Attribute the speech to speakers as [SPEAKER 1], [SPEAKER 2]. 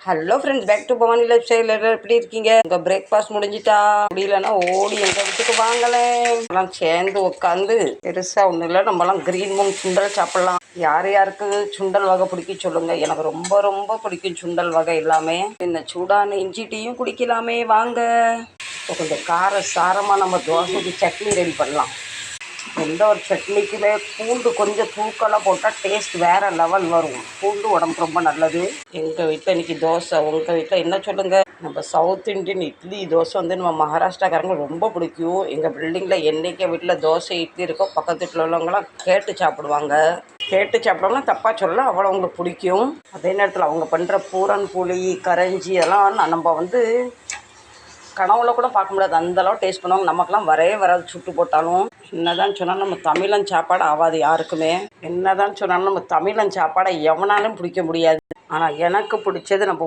[SPEAKER 1] Hello friends, back to Bhavani lifestyle. எப்படி இருக்கீங்க? உங்கள் பிரேக்ஃபாஸ்ட் முடிஞ்சிட்டா? முடியலன்னா ஓடி எங்கள் வீட்டுக்கு வாங்கலேன். எல்லாம் சேர்ந்து உட்காந்து பெருசாக ஒன்றும் இல்லை, நம்மலாம் கிரீன் மூன் சுண்டல் சாப்பிட்லாம். யார் யாருக்கு சுண்டல் வகை பிடிக்கும் சொல்லுங்கள். எனக்கு ரொம்ப ரொம்ப பிடிக்கும் சுண்டல் வகை எல்லாமே. இந்த சூடான இஞ்சி டீயும் குடிக்கலாமே வாங்க. இப்போ கொஞ்சம் சாரமாக நம்ம தோசைக்கு சட்னி ரெடி பண்ணலாம். எந்த ஒரு சட்னிக்குமே பூண்டு கொஞ்சம் தூக்கலாக போட்டால் டேஸ்ட் வேறு லெவல் வரும். பூண்டு உடம்புக்கு ரொம்ப நல்லது. எங்கள் வீட்டில் இன்றைக்கி தோசை. உங்கள் வீட்டில் என்ன சொல்லுங்கள்? நம்ம சவுத் இண்டியன் இட்லி தோசை வந்து நம்ம மகாராஷ்டிராக்காரங்க ரொம்ப பிடிக்கும். எங்கள் பில்டிங்கில் என்றைக்கு வீட்டில் தோசை இட்லி இருக்கோ பக்கத்து வீட்டில் உள்ளவங்களாம் கேட்டு சாப்பிடுவாங்க. கேட்டு சாப்பிடுவாங்கன்னா தப்பாக சொல்லலாம், அவ்வளோ அவங்களுக்கு பிடிக்கும். அதே நேரத்தில் அவங்க பண்ணுற பூரன் புளி கரைஞ்சி அதெல்லாம் நம்ம வந்து கனவுல கூட பார்க்க முடியாது, அந்தளவு டேஸ்ட் பண்ணுவாங்க. நமக்கெல்லாம் வராது சுட்டு போட்டாலும். என்னதான் சொன்னாலும் நம்ம தமிழன் சாப்பாடு ஆகாது யாருக்குமே. என்னதான் சொன்னாலும் நம்ம தமிழன் சாப்பாடை எவனாலும் பிடிக்க முடியாது. ஆனால் எனக்கு பிடிச்சது நம்ம